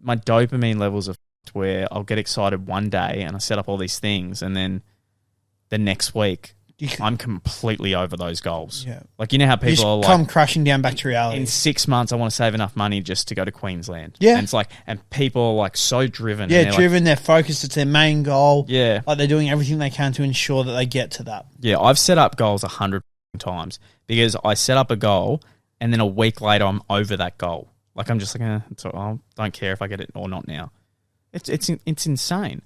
my dopamine levels are where I'll get excited one day and I set up all these things, and then the next week I'm completely over those goals. Yeah. Like, you know how people are like, come crashing down back to reality. in 6 months I want to save enough money just to go to Queensland. Yeah. And it's like, and people are like so driven. Yeah, they're driven, they're focused, it's their main goal. Yeah. Like, they're doing everything they can to ensure that they get to that. Yeah, I've set up goals 100 times because I set up a goal and then a week later I'm over that goal. Like, I'm just like, I don't care if I get it or not now. It's insane.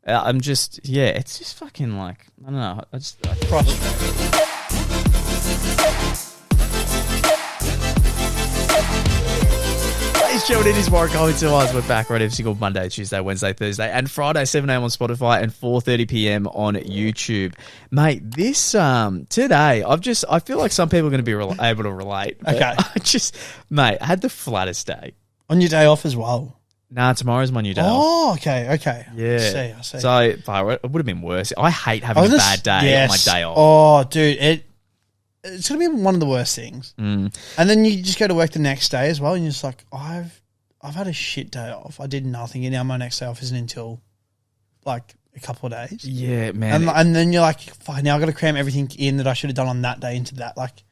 I'm just, it's just fucking like, I don't know. I frustrated. Ladies and gentlemen, it is Morokai 2 hours. We're back right every single Monday, Tuesday, Wednesday, Thursday, and Friday, 7 a.m. on Spotify and 4:30 p.m. on YouTube. Mate, this today, I feel like some people are going to be able to relate. Okay. I had the flattest day. On your day off as well? Nah, tomorrow's my new day off. Oh, okay. Yeah. I see. So, it would have been worse. I hate having a bad day on my day off. Oh, dude, it's going to be one of the worst things. Mm. And then you just go to work the next day as well, and you're just like, I've had a shit day off. I did nothing, and now my next day off isn't until like a couple of days. Yeah, man. And then you're like, fuck, now I've got to cram everything in that I should have done on that day into that. Like,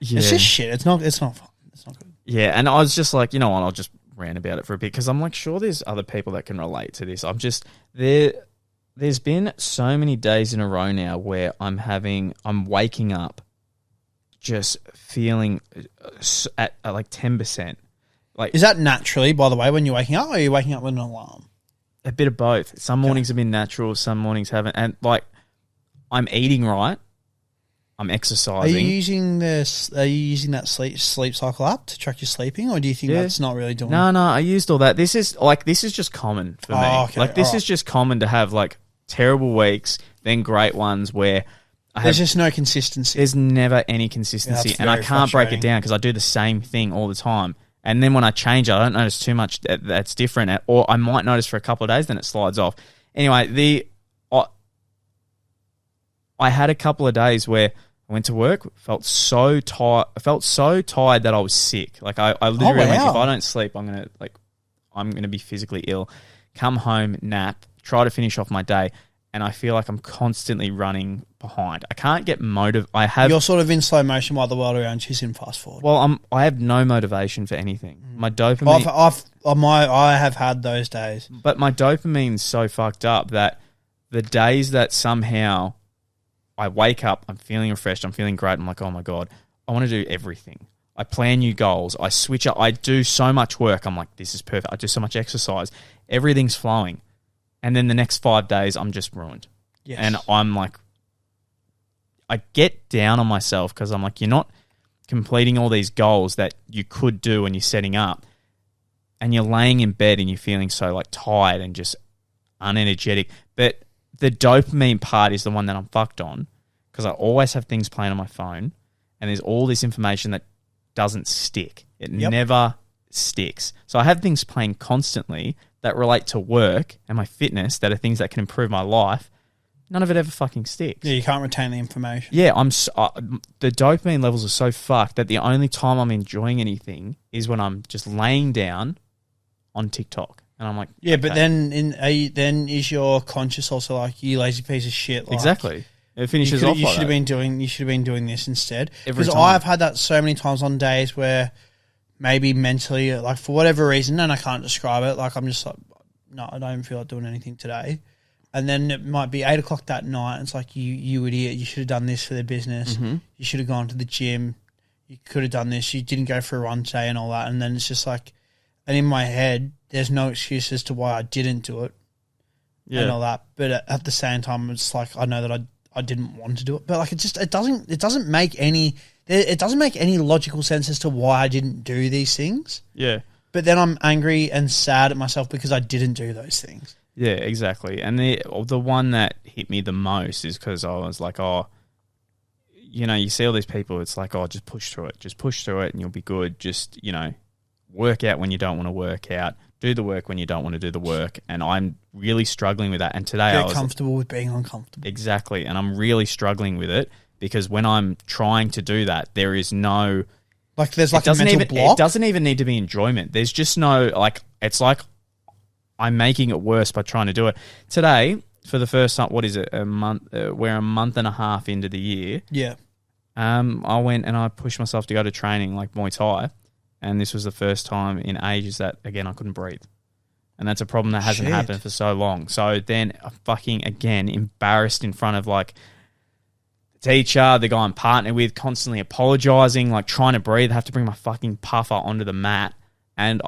It's just shit. It's not fun. It's not good. Yeah, and I was just like, you know what, I'll just rant about it for a bit because I'm like, sure, there's other people that can relate to this. I'm just there's been so many days in a row now where I'm waking up just feeling at like 10%. Like, is that naturally, by the way, when you're waking up, or are you waking up with an alarm? A bit of both. Some mornings have been natural, some mornings haven't. And like, I'm eating right, I'm exercising. Are you using that sleep cycle app to track your sleeping, or do you think that's not really doing? No, I used all that. This is just common for me. Okay, like, this is just common to have like terrible weeks, then great ones where there's just no consistency. There's never any consistency, and I can't break it down because I do the same thing all the time. And then when I change it, I don't notice too much that's different, or I might notice for a couple of days, then it slides off. Anyway, I had a couple of days where I went to work, felt so tired. I felt so tired that I was sick. Like, I literally went, if I don't sleep, I'm gonna be physically ill. Come home, nap, try to finish off my day, and I feel like I'm constantly running behind. I can't get You're sort of in slow motion while the world around you's in fast forward. Well, I have no motivation for anything. My dopamine. I have had those days, but my dopamine's so fucked up that the days that somehow I wake up, I'm feeling refreshed, I'm feeling great, I'm like, oh my God, I want to do everything. I plan new goals, I switch up, I do so much work, I'm like, this is perfect, I do so much exercise, everything's flowing. And then the next 5 days, I'm just ruined. Yes. And I'm like, I get down on myself because I'm like, you're not completing all these goals that you could do when you're setting up. And you're laying in bed and you're feeling so like tired and just unenergetic. But the dopamine part is the one that I'm fucked on because I always have things playing on my phone and there's all this information that doesn't stick. It never sticks. So I have things playing constantly that relate to work and my fitness that are things that can improve my life. None of it ever fucking sticks. Yeah, you can't retain the information. Yeah, the dopamine levels are so fucked that the only time I'm enjoying anything is when I'm just laying down on TikTok. And I'm like, yeah, okay. But then is your conscious also like, you lazy piece of shit? Like, exactly. It finishes off. You should have been doing this instead. Because I've had that so many times on days where maybe mentally, like for whatever reason, and I can't describe it, like I'm just like, no, I don't feel like doing anything today. And then it might be 8 o'clock that night. And it's like, you idiot, you should have done this for the business. Mm-hmm. You should have gone to the gym. You could have done this. You didn't go for a run today and all that. And then it's just like, and in my head, there's no excuse as to why I didn't do it and all that. But at the same time, it's like, I know that I didn't want to do it. But like, it doesn't make any logical sense as to why I didn't do these things. Yeah. But then I'm angry and sad at myself because I didn't do those things. Yeah, exactly. And the one that hit me the most is because I was like, oh, you know, you see all these people, it's like, oh, just push through it and you'll be good. Just, you know, work out when you don't want to work out, do the work when you don't want to do the work. And I'm really struggling with that. And today I was comfortable with being uncomfortable. Exactly. And I'm really struggling with it because when I'm trying to do that, there is no... Like there's like a mental block? It doesn't even need to be enjoyment. There's just no, like, it's like I'm making it worse by trying to do it. Today, for the first time, what is it, a month? We're a month and a half into the year. Yeah. I went and I pushed myself to go to training like Muay Thai, and this was the first time in ages that, again, I couldn't breathe. And that's a problem that hasn't happened for so long. So then I'm fucking, again, embarrassed in front of like the teacher, the guy I'm partnered with, constantly apologizing, like trying to breathe. I have to bring my fucking puffer onto the mat. And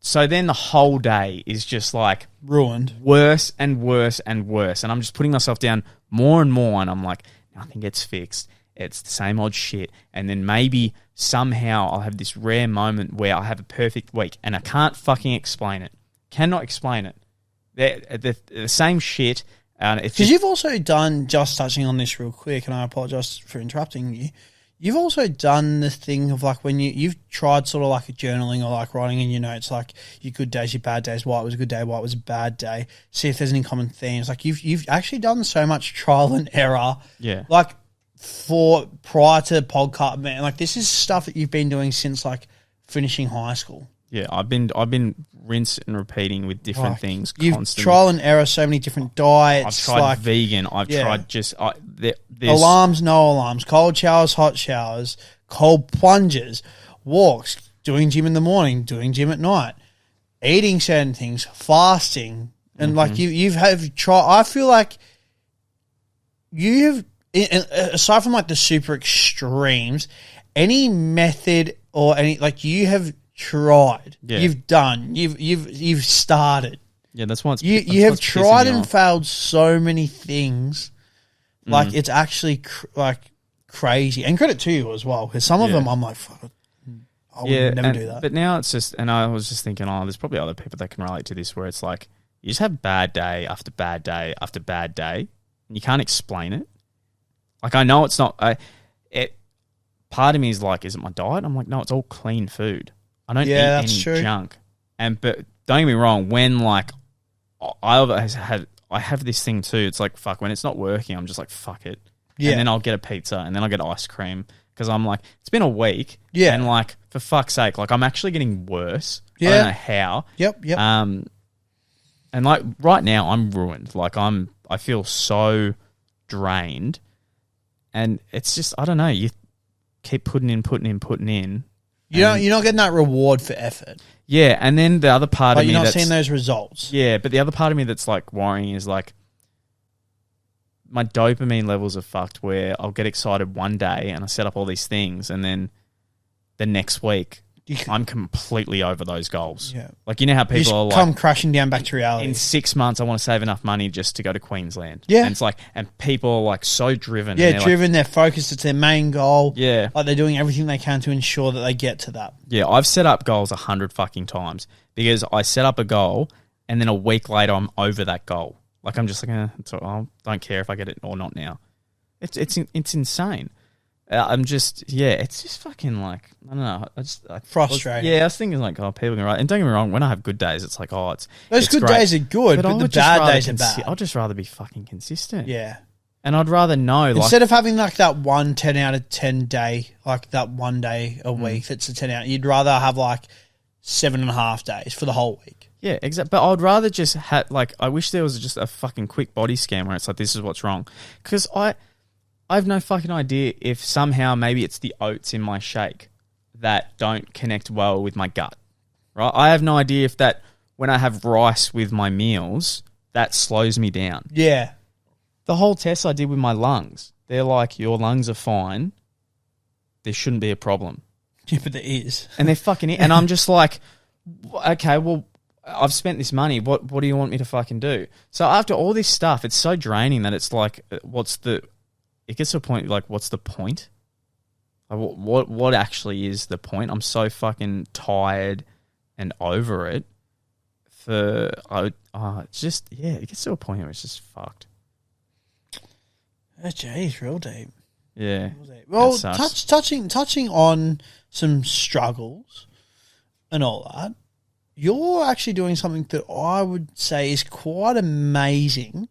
so then the whole day is just like ruined, worse and worse and worse. And I'm just putting myself down more and more. And I'm like, nothing gets fixed. It's the same old shit. And then maybe somehow I'll have this rare moment where I have a perfect week and I can't fucking explain it. Cannot explain it. They're the same shit. Because you've also done, just touching on this real quick, and I apologise for interrupting you, you've also done the thing of like when you've tried sort of like a journaling or like writing in your notes like your good days, your bad days, why it was a good day, why it was a bad day, see if there's any common themes. Like you've actually done so much trial and error. Yeah. Like for prior to podcast, man, like this is stuff that you've been doing since like finishing high school. Yeah, I've been rinse and repeating with different things constantly. You've trial and error so many different diets. I've tried vegan. I've tried just alarms, no alarms, cold showers, hot showers, cold plunges, walks, doing gym in the morning, doing gym at night, eating certain things, fasting, and like you've tried. I feel like you've, aside from like the super extremes, any method or any like you have tried, you've done, you've started. Yeah, that's why you have tried and failed so many things. Like it's actually like crazy, and credit to you as well, because some of them I'm like, fuck, I would never do that. But now it's just, and I was just thinking, there's probably other people that can relate to this, where it's like you just have bad day after bad day after bad day, and you can't explain it. Like I know it's not. Part of me is like, is it my diet? I'm like, no, it's all clean food. I don't eat any junk. But don't get me wrong, when like I have this thing too. It's like, fuck, when it's not working, I'm just like, fuck it. Yeah. And then I'll get a pizza and then I'll get ice cream because I'm like, it's been a week. Yeah. And like, for fuck's sake, like I'm actually getting worse. Yeah. I don't know how. Yep. And like right now I'm ruined. Like I feel so drained, and it's just, I don't know. You keep putting in. You're not getting that reward for effort. Yeah, and then the other part of me, you're not seeing those results. Yeah, but the other part of me that's like worrying is like my dopamine levels are fucked. Where I'll get excited one day and I set up all these things, and then the next week I'm completely over those goals. Yeah, like you know how people are like come crashing down back to reality. In 6 months, I want to save enough money just to go to Queensland. Yeah, and it's like, and people are like so driven. Yeah, they're driven. They're focused. It's their main goal. Yeah, like they're doing everything they can to ensure that they get to that. Yeah, I've set up goals 100 fucking times because I set up a goal and then a week later I'm over that goal. Like I'm just like, I don't care if I get it or not now. It's insane. I'm just, it's just fucking like, I don't know. Frustrating. I was thinking like, people can write. And don't get me wrong, when I have good days, it's like, those it's good great. days are good, but the bad days are bad. I'd just rather be fucking consistent. Yeah. And I'd rather know. Instead of having like that 10 out of 10 day, like that one day a week that's a 10 out, you'd rather have like 7.5 days for the whole week. Yeah, exactly. But I'd rather just have, like, I wish there was just a fucking quick body scan where it's like, this is what's wrong. Because I have no fucking idea if somehow maybe it's the oats in my shake that don't connect well with my gut, right? I have no idea if that, when I have rice with my meals, that slows me down. Yeah. The whole test I did with my lungs, they're like, your lungs are fine. There shouldn't be a problem. Yeah, but there is. And they're fucking, and I'm just like, okay, well, I've spent this money. What do you want me to fucking do? So after all this stuff, it's so draining that it's like, it gets to a point like, what's the point? Like, what actually is the point? I'm so fucking tired and over it. It gets to a point where it's just fucked. Geez, real deep. Yeah. Real deep. Well, touching on some struggles and all that, you're actually doing something that I would say is quite amazing,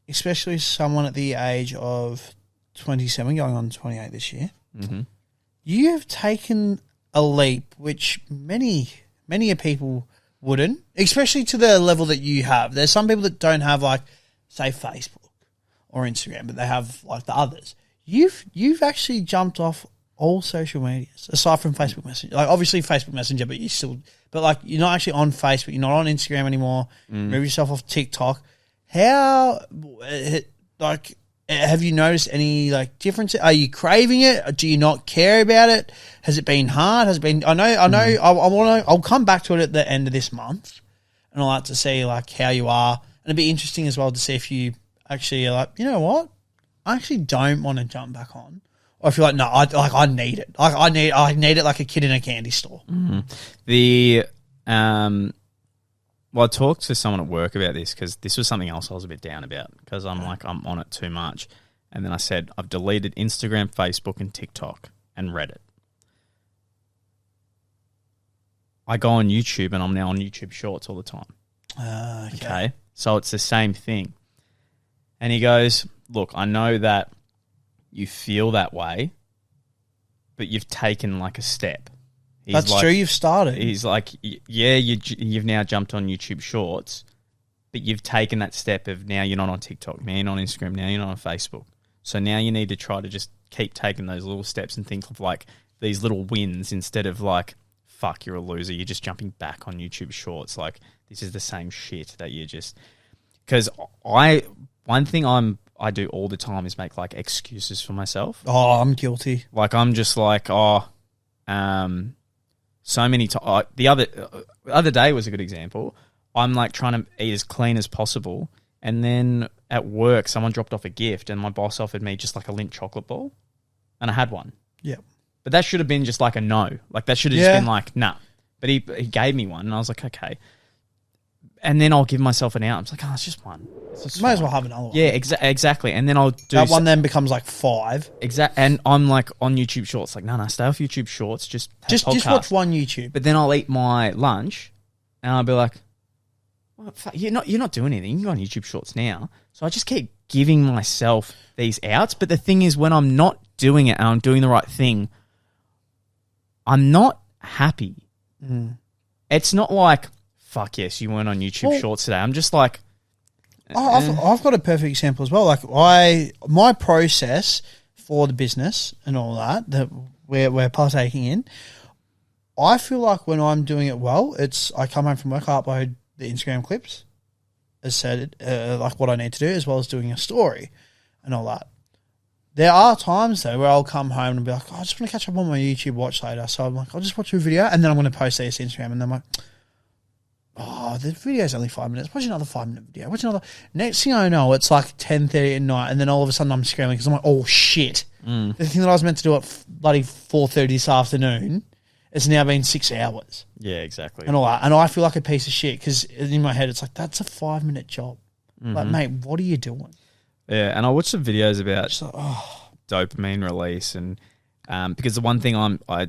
especially someone at the age of 27, going on 28 this year. Mm-hmm. You have taken a leap which many people wouldn't, especially to the level that you have. There's some people that don't have, like, say, Facebook or Instagram, but they have, like, the others. You've actually jumped off all social medias aside from Facebook Messenger. Like, obviously Facebook Messenger, but like, you're not actually on Facebook. You're not on Instagram anymore. Move yourself off TikTok. How, like, have you noticed any, like, difference? Are you craving it? Do you not care about it? Has it been hard? Has it been? I know. I'll come back to it at the end of this month, and I'll like to see, like, how you are, and it'd be interesting as well to see if you actually are like, you know what, I actually don't want to jump back on, or if you're like, no, I need it. I need it like a kid in a candy store. Well, I talked to someone at work about this because this was something else I was a bit down about because I'm like, I'm on it too much. And then I said, I've deleted Instagram, Facebook, and TikTok and Reddit. I go on YouTube and I'm now on YouTube Shorts all the time. Okay. So it's the same thing. And he goes, look, I know that you feel that way, but you've taken like a step. That's like, true, you've started. He's like, yeah, you've now jumped on YouTube Shorts, but you've taken that step of now you're not on TikTok, now you're not on Instagram, now you're not on Facebook. So now you need to try to just keep taking those little steps and think of like these little wins instead of like, fuck, you're a loser, you're just jumping back on YouTube Shorts. Like, this is the same shit that you just... Because one thing I do all the time is make like excuses for myself. Oh, I'm guilty. Like, I'm just like, so many times. The other day was a good example. I'm like trying to eat as clean as possible, and then at work, someone dropped off a gift, and my boss offered me just like a Lindt chocolate ball, and I had one. Yeah, but that should have been just like a no. Like that should have just been like nah. But he gave me one, and I was like, okay. And then I'll give myself an out. I'm like, it's just one. Might as well have another one. Yeah, exactly. And then I'll do that one. Then becomes like 5. Exactly. And I'm like on YouTube Shorts. Like, no, stay off YouTube Shorts. Just watch one YouTube. But then I'll eat my lunch, and I'll be like, well, fuck, you're not doing anything. You can go on YouTube Shorts now. So I just keep giving myself these outs. But the thing is, when I'm not doing it and I'm doing the right thing, I'm not happy. It's not like, fuck yes, you weren't on YouTube Shorts today. I'm just like... I've got a perfect example as well. Like my process for the business and all that we're partaking in, I feel like when I'm doing it well, I come home from work, I upload the Instagram clips, as said, like what I need to do, as well as doing a story and all that. There are times though where I'll come home and be like, I just want to catch up on my YouTube watch later. So I'm like, I'll just watch a video and then I'm going to post this Instagram, and then I'm like, oh, the video's only 5 minutes. Watch another 5-minute video. Watch another. Next thing I know, it's like 10:30 at night, and then all of a sudden I'm scrambling because I'm like, oh shit! The thing that I was meant to do at bloody 4:30 this afternoon, it's now been 6 hours. Yeah, exactly. And all that, and I feel like a piece of shit because in my head it's like, that's a 5-minute job. Like, mate, what are you doing? Yeah, and I watched some videos about dopamine release, and because the one thing I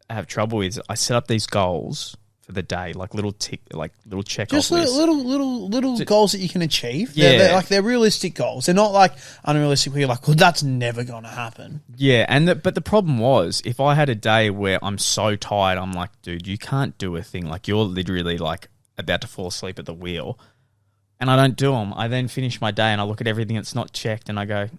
have trouble with is I set up these goals for the day, like little check just off lists. little goals that you can achieve. They're realistic goals. They're not like unrealistic where you're like, well, that's never going to happen. Yeah, but the problem was, if I had a day where I'm so tired, I'm like, dude, you can't do a thing. Like, you're literally like about to fall asleep at the wheel, and I don't do them. I then finish my day and I look at everything that's not checked and I go,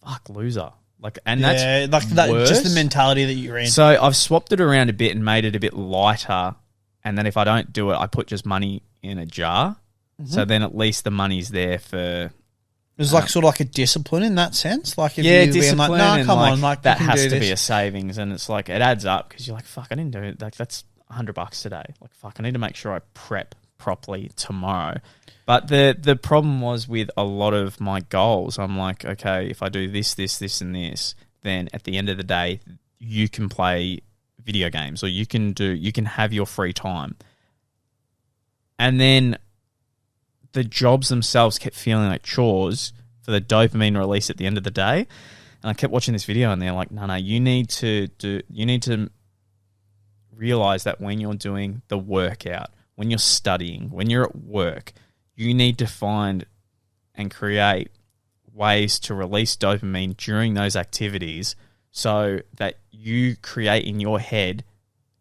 fuck, loser. Like, and that's like that. Worse. Just the mentality that you're in. So I've swapped it around a bit and made it a bit lighter. And then if I don't do it, I put just money in a jar. So then at least the money's there for... It's like sort of like a discipline in that sense. Like if yeah, you discipline. Like, nah, come on, like that has to this. be a savings, and it's like it adds up because you're like, fuck, I didn't do it. Like that's $100 today. Like fuck, I need to make sure I prep properly tomorrow. But the problem was with a lot of my goals, I'm like, okay, if I do this, and this, then at the end of the day, you can play video games, or you can have your free time. And then the jobs themselves kept feeling like chores for the dopamine release at the end of the day. And I kept watching this video and they're like, no, you need to realize that when you're doing the workout, when you're studying, when you're at work, you need to find and create ways to release dopamine during those activities so that you create in your head,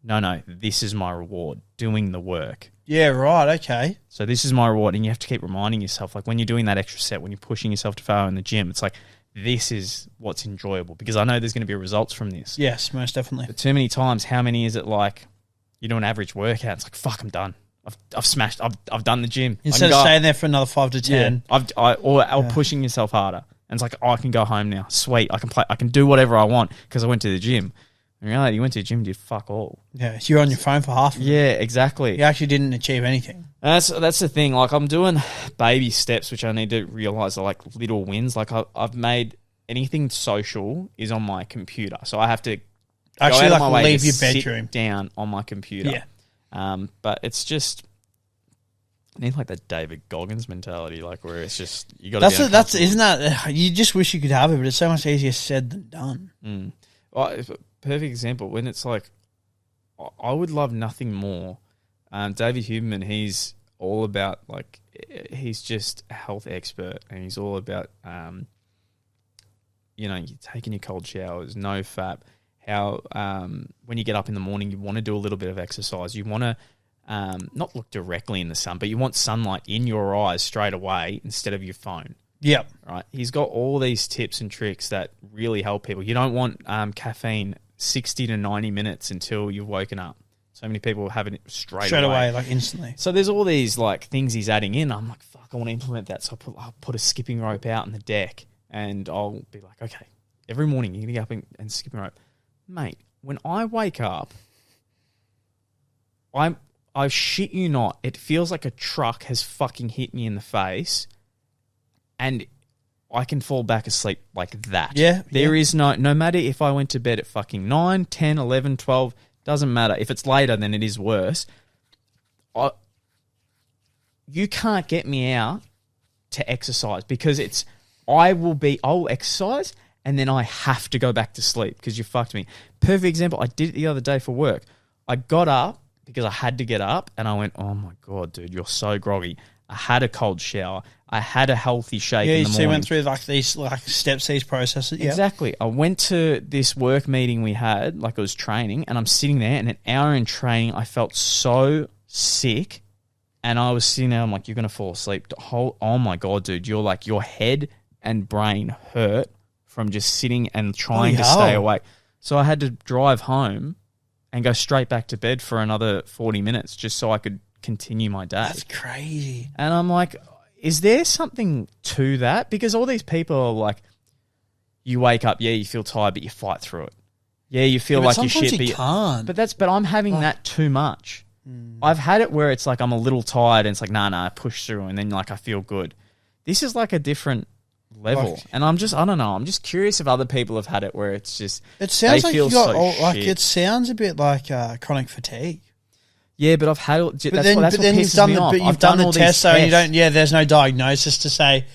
no, this is my reward, doing the work. Yeah, right, okay. So this is my reward, and you have to keep reminding yourself, like when you're doing that extra set, when you're pushing yourself to fail in the gym, it's like, this is what's enjoyable because I know there's going to be results from this. Yes, most definitely. But too many times, how many is it like you do an average workout? It's like, fuck, I'm done. I've smashed. I've done the gym. Instead of staying there for another 5 to 10. Yeah, or pushing yourself harder. And it's like, oh, I can go home now. Sweet, I can play. I can do whatever I want because I went to the gym. In reality, you went to the gym, did fuck all. Yeah, so you're on your phone for half of it. Yeah, exactly. You actually didn't achieve anything. And that's the thing. Like, I'm doing baby steps, which I need to realize are like little wins. Like, I've made anything social is on my computer, so I have to actually go out of my way leave to your bedroom sit down on my computer. Yeah. But it's just. I need like that David Goggins mentality, like where it's just you got to. That's isn't that you just wish you could have it, but it's so much easier said than done. Well, perfect example when it's like, I would love nothing more. David Huberman, he's all about like he's just a health expert, and he's all about you're taking your cold showers, no fap. How when you get up in the morning, you want to do a little bit of exercise. You want to. Not look directly in the sun, but you want sunlight in your eyes straight away instead of your phone. Yep. Right. He's got all these tips and tricks that really help people. You don't want caffeine 60 to 90 minutes until you've woken up. So many people have it straight away, like instantly. So there's all these like things he's adding in. I'm like, fuck, I want to implement that. So I'll put a skipping rope out on the deck, and I'll be like, okay, every morning you're going to get up and skipping rope. Mate, when I wake up, I shit you not, it feels like a truck has fucking hit me in the face, and I can fall back asleep like that. Yeah. There is no matter if I went to bed at fucking 9, 10, 11, 12, doesn't matter. If it's later, then it is worse. You can't get me out to exercise because I'll exercise and then I have to go back to sleep because you fucked me. Perfect example, I did it the other day for work. I got up because I had to get up, and I went, oh my God, dude, you're so groggy. I had a cold shower. I had a healthy shake in the morning. So you went through like these like steps, these processes. Yep. Exactly. I went to this work meeting we had, like it was training, and I'm sitting there, and an hour in training, I felt so sick, and I was sitting there, I'm like, you're going to fall asleep. Oh my God, dude, you're like, your head and brain hurt from just sitting and trying to stay awake. So I had to drive home and go straight back to bed for another 40 minutes just so I could continue my day. That's crazy. And I'm like, is there something to that? Because all these people are like, you wake up, yeah, you feel tired, but you fight through it. Yeah, you feel like you're shit, but you can't. But I'm having that too much. I've had it where it's like I'm a little tired and it's like, nah, I push through and then like I feel good. This is like a different level, and I don't know. I'm just curious if other people have had it where it's just it sounds like you got shit. it sounds a bit like chronic fatigue. Yeah, but I've had it. But then you've done the test, so you don't. Yeah, there's no diagnosis to say.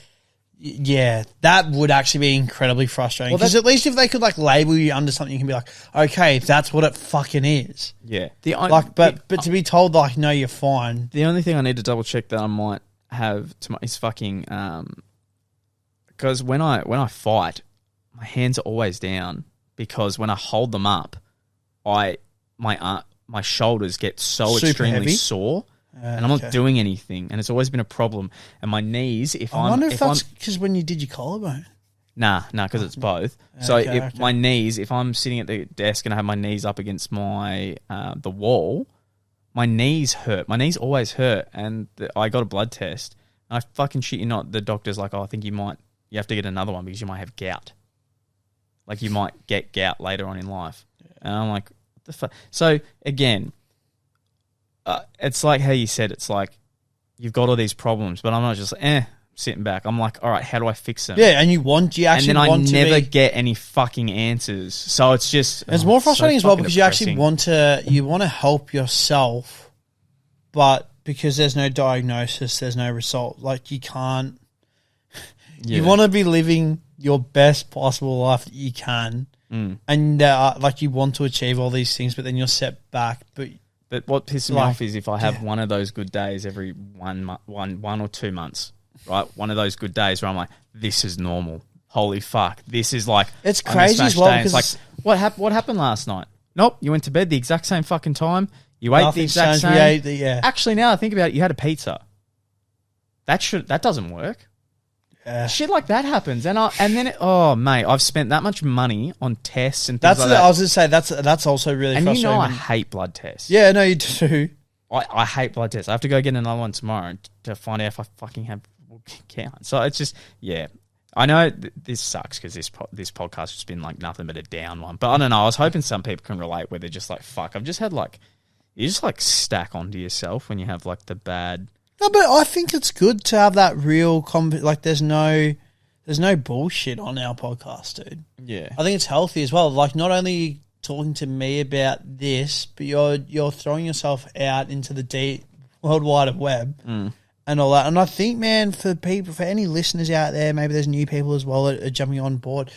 Yeah, that would actually be incredibly frustrating. Because at least if they could like label you under something, you can be like, okay, that's what it fucking is. Yeah, but to be told like, no, you're fine. The only thing I need to double check that I might have is fucking. Because when I fight, my hands are always down because when I hold them up, my shoulders get so Super extremely heavy? sore, and I'm not doing anything, and it's always been a problem. And my knees, I wonder if that's because when you did your collarbone. Nah, because it's both. My knees, if I'm sitting at the desk and I have my knees up against my the wall, my knees hurt. My knees always hurt, and I got a blood test. And I fucking shit you not, the doctor's like, oh, I think you have to get another one because you might have gout. Like you might get gout later on in life. And I'm like, what the fuck? So again, it's like how you said, it's like you've got all these problems, but I'm not just sitting back. I'm like, all right, how do I fix them? Yeah, and you actually want to and then I never get any fucking answers. So it's just it's more frustrating as well because depressing. You actually want to help yourself, but because there's no diagnosis, there's no result. Like you can't. Yeah. You want to be living your best possible life that you can, and like you want to achieve all these things, but then you're set back. But what pisses me off is if I have one of those good days every 1 or 2 months, right? One of those good days where I'm like, this is normal. Holy fuck, this is like it's crazy as well. It's like what happened last night? Nope, you went to bed the exact same fucking time. You ate the Nothing exact changed. same. We ate the Actually, now I think about it, you had a pizza. That doesn't work. Yeah. Shit like that happens, mate, I've spent that much money on tests and things That's like that. I was gonna say that's also really And frustrating. I hate blood tests. Yeah, no, you do. I hate blood tests. I have to go get another one tomorrow to find out if I fucking have count. So it's just, yeah. I know this sucks because this podcast has been like nothing but a down one. But I don't know. I was hoping some people can relate where they're just like, fuck, I've just had like, you just like stack onto yourself when you have like the bad. No, but I think it's good to have that real like there's no bullshit on our podcast, dude. Yeah. I think it's healthy as well. Like not only talking to me about this, but you're throwing yourself out into the deep World Wide Web and all that. And I think, man, for any listeners out there, maybe there's new people as well that are jumping on board.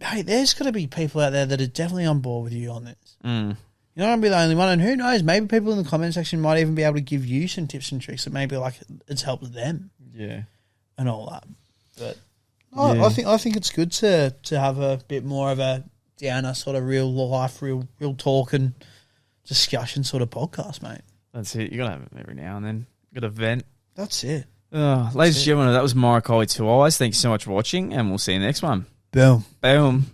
Hey, there's got to be people out there that are definitely on board with you on this. You're not going to be the only one. And who knows, maybe people in the comment section might even be able to give you some tips and tricks that maybe like it's helped them. Yeah. And all that. But Yeah. I think it's good to have a bit more of a downer sort of real life, real talk and discussion sort of podcast, mate. That's it. You got to have it every now and then. Got to vent. That's it. Ladies and gentlemen, that was Morokai 2 Eyes. Thanks so much for watching, and we'll see you next one. Boom. Boom.